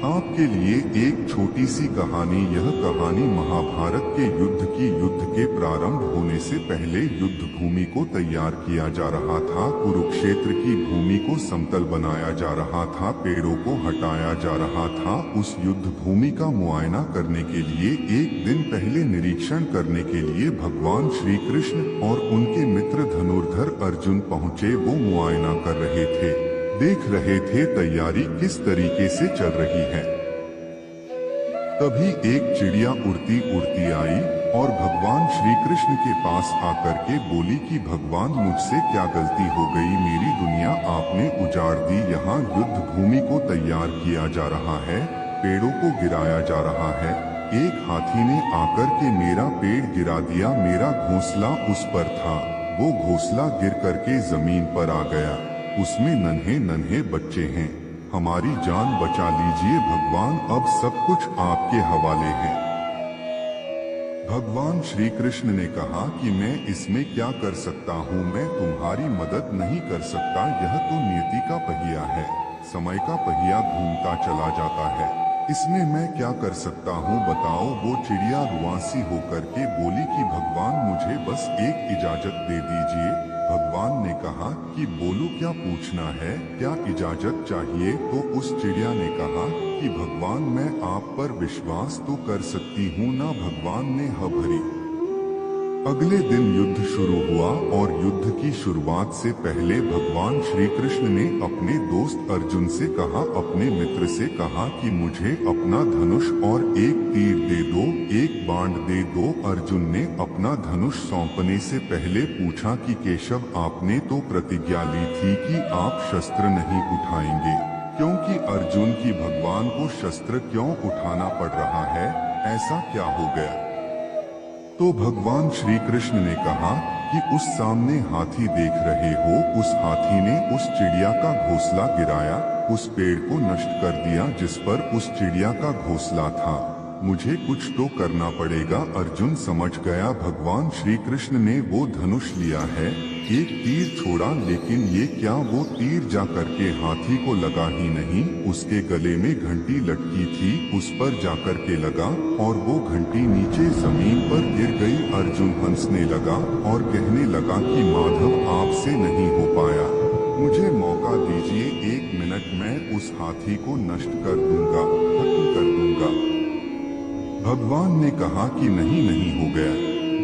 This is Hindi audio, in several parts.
आपके लिए एक छोटी सी कहानी। यह कहानी महाभारत के युद्ध के प्रारंभ होने से पहले युद्ध भूमि को तैयार किया जा रहा था। कुरुक्षेत्र की भूमि को समतल बनाया जा रहा था, पेड़ों को हटाया जा रहा था। उस युद्ध भूमि का मुआयना करने के लिए एक दिन पहले निरीक्षण करने के लिए भगवान श्री कृष्ण और उनके मित्र धनुर्धर अर्जुन पहुँचे। वो मुआयना कर रहे थे, देख रहे थे तैयारी किस तरीके से चल रही है। तभी एक चिड़िया उड़ती उड़ती आई और भगवान श्री कृष्ण के पास आकर के बोली कि भगवान, मुझसे क्या गलती हो गई, मेरी दुनिया आपने उजाड़ दी। यहाँ युद्ध भूमि को तैयार किया जा रहा है, पेड़ों को गिराया जा रहा है, एक हाथी ने आकर के मेरा पेड़ गिरा दिया। मेरा घोंसला उस पर था, वो घोंसला गिर करके जमीन पर आ गया, उसमें नन्हे नन्हे बच्चे हैं, हमारी जान बचा लीजिए भगवान, अब सब कुछ आपके हवाले है। भगवान श्री कृष्ण ने कहा कि मैं इसमें क्या कर सकता हूँ, मैं तुम्हारी मदद नहीं कर सकता। यह तो नियति का पहिया है, समय का पहिया घूमता चला जाता है, इसमें मैं क्या कर सकता हूँ बताओ। वो चिड़िया रुआसी होकर के बोली कि भगवान, मुझे बस एक इजाजत दे दीजिए। भगवान ने कहा कि बोलो, क्या पूछना है, क्या इजाजत चाहिए। तो उस चिड़िया ने कहा कि भगवान, मैं आप पर विश्वास तो कर सकती हूँ ना। भगवान ने ह भरी। अगले दिन युद्ध शुरू हुआ और युद्ध की शुरुआत से पहले भगवान श्री कृष्ण ने अपने दोस्त अर्जुन से कहा, अपने मित्र से कहा कि मुझे अपना धनुष और एक तीर दे दो, एक बाण दे दो। अर्जुन ने अपना धनुष सौंपने से पहले पूछा कि केशव, आपने तो प्रतिज्ञा ली थी कि आप शस्त्र नहीं उठाएंगे, क्योंकि अर्जुन की भगवान को शस्त्र क्यों उठाना पड़ रहा है, ऐसा क्या हो गया। तो भगवान श्री कृष्ण ने कहा कि उस सामने हाथी देख रहे हो, उस हाथी ने उस चिड़िया का घोंसला गिराया, उस पेड़ को नष्ट कर दिया जिस पर उस चिड़िया का घोंसला था। मुझे कुछ तो करना पड़ेगा। अर्जुन समझ गया भगवान श्री कृष्ण ने वो धनुष लिया है, एक तीर छोड़ा, लेकिन ये क्या, वो तीर जा करके हाथी को लगा ही नहीं, उसके गले में घंटी लटकी थी, उस पर जाकर के लगा और वो घंटी नीचे जमीन पर गिर गई। अर्जुन हंसने लगा और कहने लगा कि माधव, आपसे नहीं हो पाया, मुझे मौका दीजिए, 1 मिनट में उस हाथी को नष्ट कर दूंगा, खत्म कर दूंगा। भगवान ने कहा कि नहीं हो गया,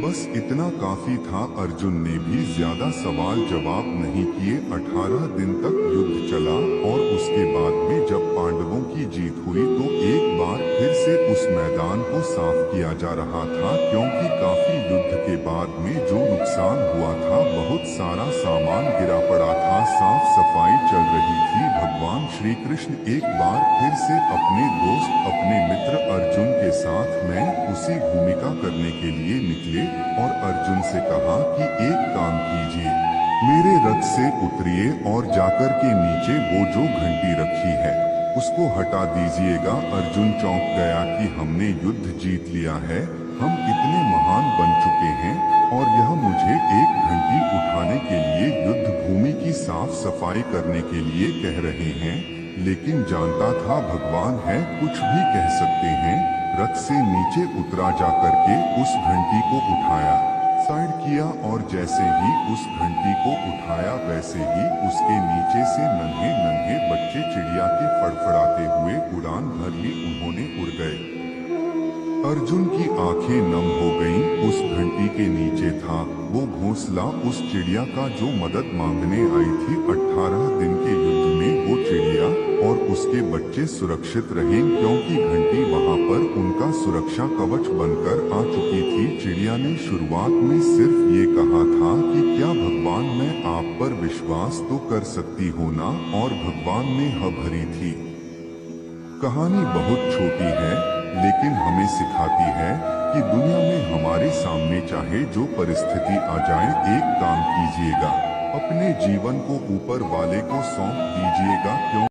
बस इतना काफी था। अर्जुन ने भी ज्यादा सवाल जवाब नहीं किए। 18 दिन तक युद्ध चला और उसके बाद में जब पांडवों की जीत हुई तो एक बार फिर से उस मैदान को साफ किया जा रहा था, क्योंकि काफी युद्ध के बाद में जो नुकसान हुआ था, बहुत सारा सामान गिरा पड़ा था, साफ सफाई चल रही थी। भगवान श्री कृष्ण एक बार फिर से अपने दोस्त, अपने मित्र अर्जुन के साथ में उसी भूमिका करने के लिए निकले और अर्जुन से कहा कि एक काम कीजिए, मेरे रथ से उतरिए और जाकर के नीचे वो जो घंटी रखी है उसको हटा दीजिएगा। अर्जुन चौंक गया कि हमने युद्ध जीत लिया है, हम इतने महान बन चुके हैं और यह मुझे एक घंटी उठाने के लिए, युद्ध भूमि की साफ सफाई करने के लिए कह रहे हैं। लेकिन जानता था भगवान है, कुछ भी कह सकते हैं। रथ से नीचे उतरा, जाकर के उस घंटी को उठाया, साइड किया और जैसे ही उस घंटी को उठाया वैसे ही उसके नीचे से नन्हे नन्हे बच्चे चिड़िया के फड़फड़ाते हुए उड़ान भर ली, उन्होंने उड़ गए। अर्जुन की आंखें नम हो गईं। उस घंटी के नीचे था वो घोंसला उस चिड़िया का जो मदद मांगने आई थी। 18 दिन के युद्ध में वो चिड़िया और उसके बच्चे सुरक्षित रहे, क्योंकि घंटी वहां पर उनका सुरक्षा कवच बनकर आ चुकी थी। चिड़िया ने शुरुआत में सिर्फ ये कहा था कि क्या भगवान, मैं आप पर विश्वास तो कर सकती हूँ ना, और भगवान ने ह भरी थी। कहानी बहुत छोटी है लेकिन हमें सिखाती है कि दुनिया में हमारे सामने चाहे जो परिस्थिति आ जाए, एक काम कीजिएगा, अपने जीवन को ऊपर वाले को सौंप दीजिएगा, क्यों